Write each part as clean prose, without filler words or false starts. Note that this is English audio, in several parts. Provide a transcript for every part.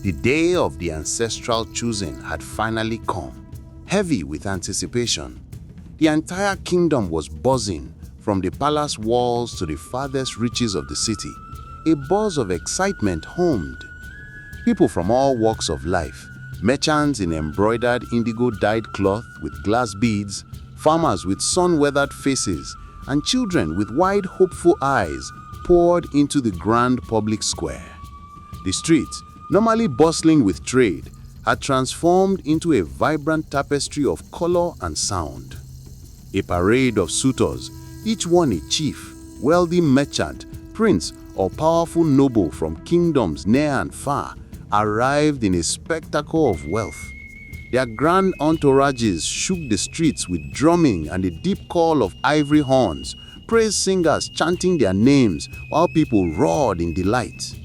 The day of the ancestral choosing had finally come, heavy with anticipation. The entire kingdom was buzzing, from the palace walls to the farthest reaches of the city. A buzz of excitement homed. People from all walks of life, merchants in embroidered indigo-dyed cloth with glass beads, farmers with sun-weathered faces, and children with wide, hopeful eyes poured into the grand public square. The streets, normally bustling with trade, had transformed into a vibrant tapestry of color and sound. A parade of suitors, each one a chief, wealthy merchant, prince, or powerful noble from kingdoms near and far, arrived in a spectacle of wealth. Their grand entourages shook the streets with drumming and a deep call of ivory horns, praise singers chanting their names while people roared in delight.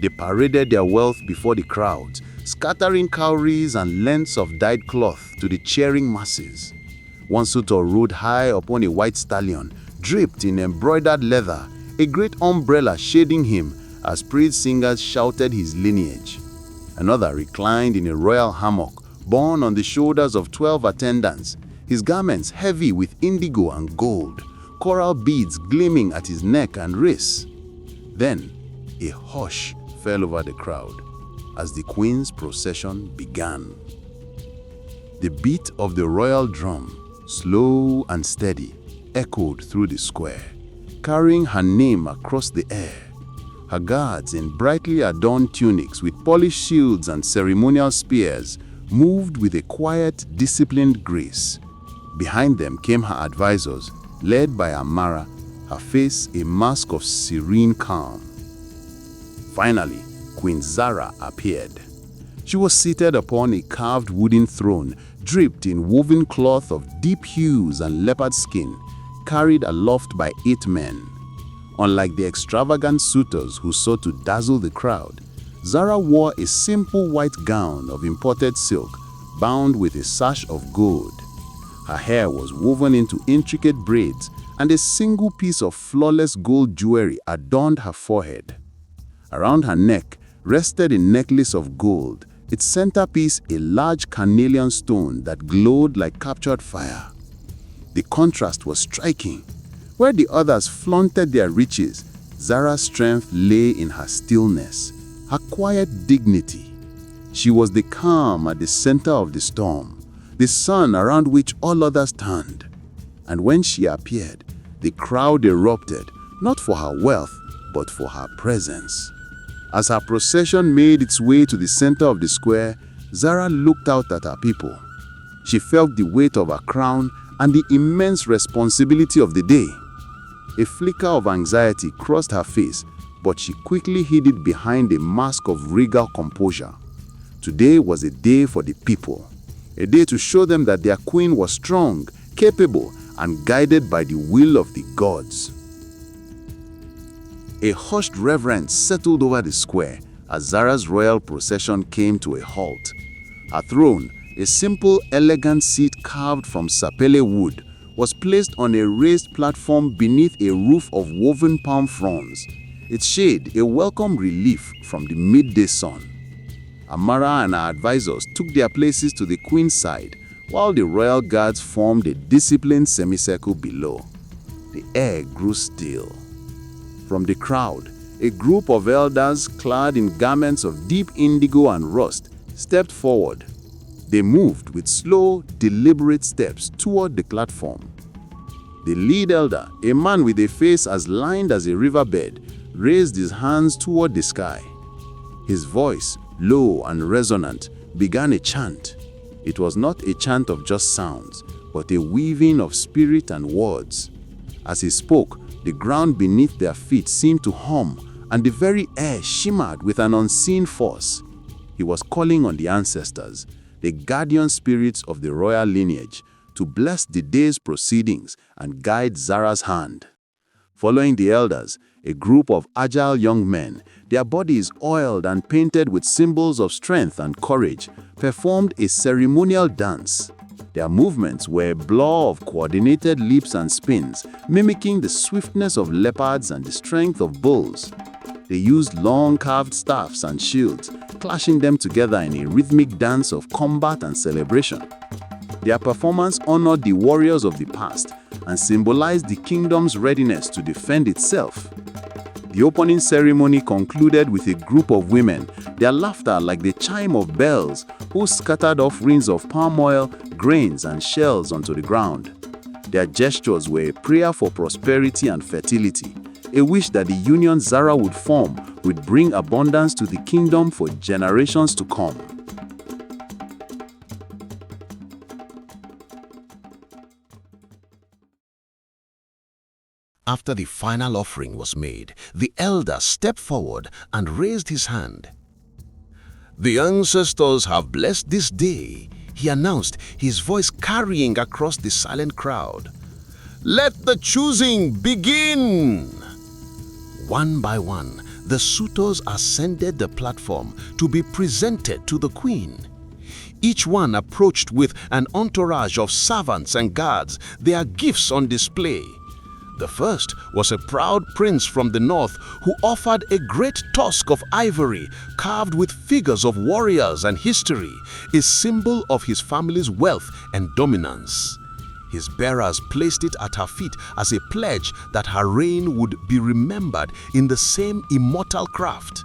They paraded their wealth before the crowds, scattering cowries and lengths of dyed cloth to the cheering masses. One suitor rode high upon a white stallion, draped in embroidered leather, a great umbrella shading him as praise singers shouted his lineage. Another reclined in a royal hammock, borne on the shoulders of 12 attendants, his garments heavy with indigo and gold, coral beads gleaming at his neck and wrists. Then, a hush fell over the crowd as the queen's procession began. The beat of the royal drum, slow and steady, echoed through the square, carrying her name across the air. Her guards in brightly adorned tunics with polished shields and ceremonial spears moved with a quiet, disciplined grace. Behind them came her advisors, led by Amara, her face a mask of serene calm. Finally, Queen Zara appeared. She was seated upon a carved wooden throne, draped in woven cloth of deep hues and leopard skin, carried aloft by 8 men. Unlike the extravagant suitors who sought to dazzle the crowd, Zara wore a simple white gown of imported silk, bound with a sash of gold. Her hair was woven into intricate braids, and a single piece of flawless gold jewelry adorned her forehead. Around her neck rested a necklace of gold, its centerpiece a large carnelian stone that glowed like captured fire. The contrast was striking. Where the others flaunted their riches, Zara's strength lay in her stillness, her quiet dignity. She was the calm at the center of the storm, the sun around which all others turned. And when she appeared, the crowd erupted, not for her wealth, but for her presence. As her procession made its way to the center of the square, Zara looked out at her people. She felt the weight of her crown and the immense responsibility of the day. A flicker of anxiety crossed her face, but she quickly hid it behind a mask of regal composure. Today was a day for the people, a day to show them that their queen was strong, capable, and guided by the will of the gods. A hushed reverence settled over the square as Zara's royal procession came to a halt. Her throne, a simple, elegant seat carved from sapele wood, was placed on a raised platform beneath a roof of woven palm fronds, its shade a welcome relief from the midday sun. Amara and her advisors took their places to the queen's side, while the royal guards formed a disciplined semicircle below. The air grew still. From the crowd, a group of elders clad in garments of deep indigo and rust stepped forward. They moved with slow, deliberate steps toward the platform. The lead elder, a man with a face as lined as a riverbed, raised his hands toward the sky. His voice, low and resonant, began a chant. It was not a chant of just sounds, but a weaving of spirit and words. As he spoke, the ground beneath their feet seemed to hum, and the very air shimmered with an unseen force. He was calling on the ancestors, the guardian spirits of the royal lineage, to bless the day's proceedings and guide Zara's hand. Following the elders, a group of agile young men, their bodies oiled and painted with symbols of strength and courage, performed a ceremonial dance. Their movements were a blur of coordinated leaps and spins, mimicking the swiftness of leopards and the strength of bulls. They used long carved staffs and shields, clashing them together in a rhythmic dance of combat and celebration. Their performance honored the warriors of the past and symbolized the kingdom's readiness to defend itself. The opening ceremony concluded with a group of women, their laughter like the chime of bells, who scattered offerings of palm oil, grains, and shells onto the ground. Their gestures were a prayer for prosperity and fertility, a wish that the union Zara would form would bring abundance to the kingdom for generations to come. After the final offering was made, the elder stepped forward and raised his hand. "The ancestors have blessed this day," he announced, his voice carrying across the silent crowd. "Let the choosing begin!" One by one, the suitors ascended the platform to be presented to the queen. Each one approached with an entourage of servants and guards, their gifts on display. The first was a proud prince from the north who offered a great tusk of ivory carved with figures of warriors and history, a symbol of his family's wealth and dominance. His bearers placed it at her feet as a pledge that her reign would be remembered in the same immortal craft.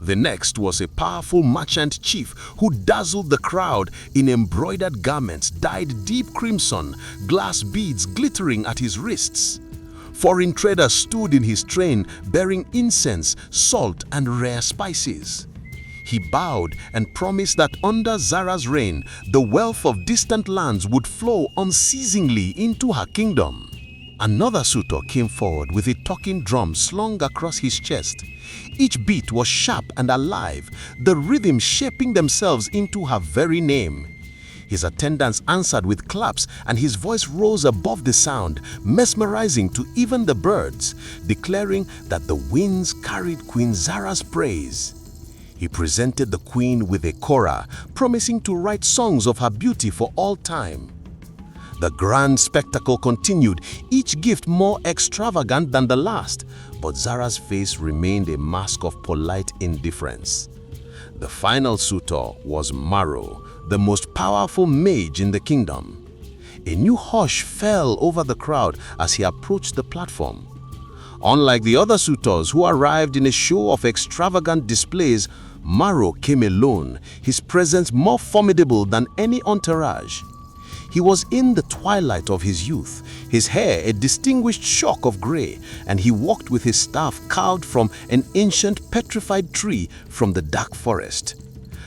The next was a powerful merchant chief who dazzled the crowd in embroidered garments dyed deep crimson, glass beads glittering at his wrists. Foreign traders stood in his train bearing incense, salt, and rare spices. He bowed and promised that under Zara's reign, the wealth of distant lands would flow unceasingly into her kingdom. Another suitor came forward with a talking drum slung across his chest. Each beat was sharp and alive, the rhythms shaping themselves into her very name. His attendants answered with claps, and his voice rose above the sound, mesmerizing to even the birds, declaring that the winds carried Queen Zara's praise. He presented the queen with a kora, promising to write songs of her beauty for all time. The grand spectacle continued, each gift more extravagant than the last, but Zara's face remained a mask of polite indifference. The final suitor was Maro, the most powerful mage in the kingdom. A new hush fell over the crowd as he approached the platform. Unlike the other suitors who arrived in a show of extravagant displays, Maro came alone, his presence more formidable than any entourage. He was in the twilight of his youth, his hair a distinguished shock of gray, and he walked with his staff carved from an ancient petrified tree from the dark forest.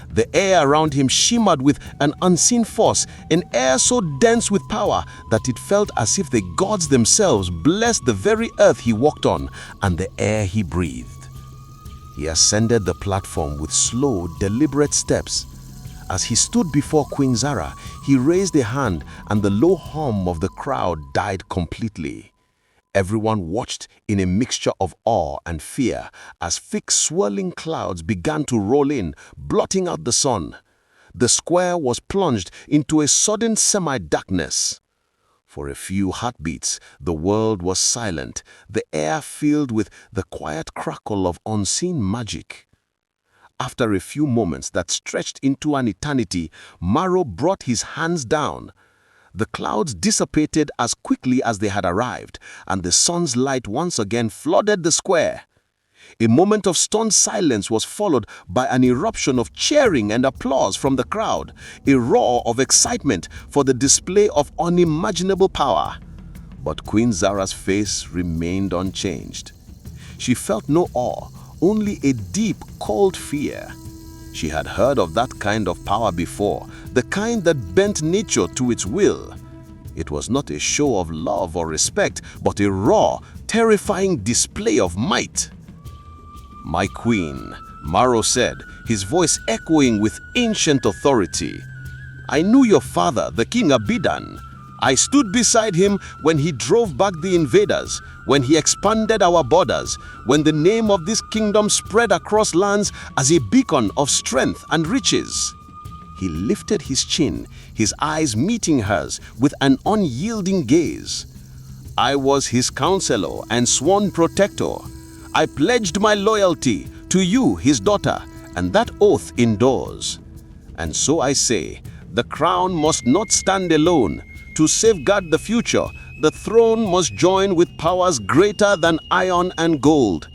The air around him shimmered with an unseen force, an air so dense with power that it felt as if the gods themselves blessed the very earth he walked on and the air he breathed. He ascended the platform with slow, deliberate steps. As he stood before Queen Zara, he raised a hand and the low hum of the crowd died completely. Everyone watched in a mixture of awe and fear as thick swirling clouds began to roll in, blotting out the sun. The square was plunged into a sudden semi-darkness. For a few heartbeats, the world was silent, the air filled with the quiet crackle of unseen magic. After a few moments that stretched into an eternity, Maro brought his hands down. The clouds dissipated as quickly as they had arrived, and the sun's light once again flooded the square. A moment of stunned silence was followed by an eruption of cheering and applause from the crowd, a roar of excitement for the display of unimaginable power. But Queen Zara's face remained unchanged. She felt no awe, only a deep, cold fear. She had heard of that kind of power before, the kind that bent nature to its will. It was not a show of love or respect, but a raw, terrifying display of might. "My queen," Maro said, his voice echoing with ancient authority. "I knew your father, the King Abidan. I stood beside him when he drove back the invaders, when he expanded our borders, when the name of this kingdom spread across lands as a beacon of strength and riches." He lifted his chin, his eyes meeting hers with an unyielding gaze. "I was his counselor and sworn protector. I pledged my loyalty to you, his daughter, and that oath endures. And so I say, the crown must not stand alone. To safeguard the future, the throne must join with powers greater than iron and gold.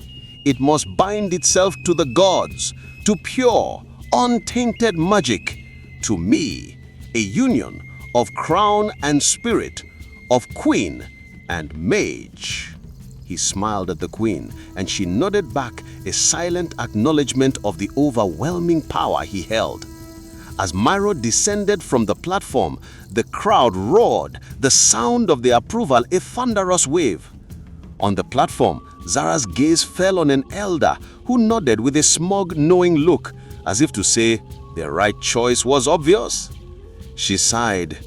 It must bind itself to the gods, to pure, untainted magic. To me, a union of crown and spirit, of queen and mage. He smiled at the queen, and she nodded back a silent acknowledgement of the overwhelming power he held. As Myro descended from the platform, the crowd roared, the sound of their approval a thunderous wave. On the platform, Zara's gaze fell on an elder who nodded with a smug, knowing look, as if to say, their right choice was obvious. She sighed.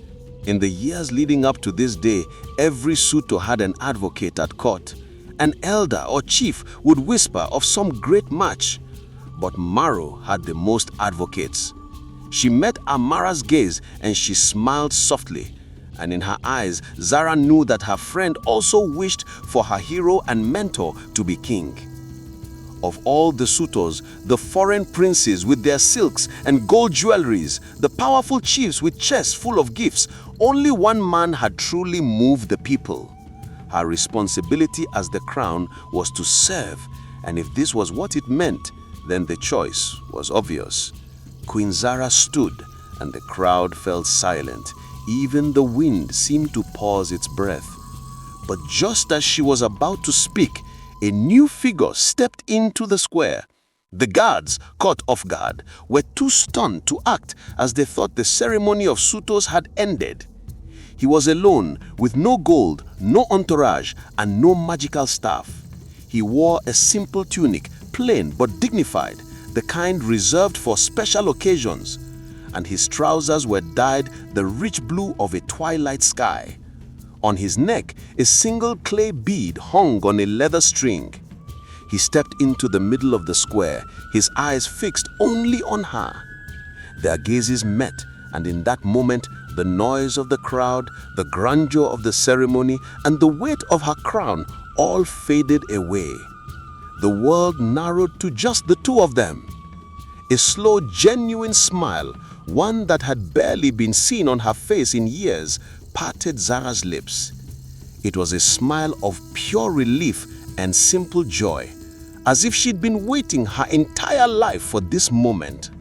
In the years leading up to this day, every suitor had an advocate at court. An elder or chief would whisper of some great match. But Myro had the most advocates. She met Amara's gaze and she smiled softly. And in her eyes, Zara knew that her friend also wished for her hero and mentor to be king. Of all the suitors, the foreign princes with their silks and gold jewelries, the powerful chiefs with chests full of gifts, only one man had truly moved the people. Her responsibility as the crown was to serve, and if this was what it meant, then the choice was obvious. Queen Zara stood, and the crowd fell silent. Even the wind seemed to pause its breath. But just as she was about to speak, a new figure stepped into the square. The guards, caught off guard, were too stunned to act as they thought the ceremony of suitors had ended. He was alone, with no gold, no entourage, and no magical staff. He wore a simple tunic, plain but dignified, the kind reserved for special occasions, and his trousers were dyed the rich blue of a twilight sky. On his neck, a single clay bead hung on a leather string. He stepped into the middle of the square, his eyes fixed only on her. Their gazes met, and in that moment, the noise of the crowd, the grandeur of the ceremony, and the weight of her crown all faded away. The world narrowed to just the two of them. A slow, genuine smile, one that had barely been seen on her face in years, parted Zara's lips. It was a smile of pure relief and simple joy, as if she'd been waiting her entire life for this moment.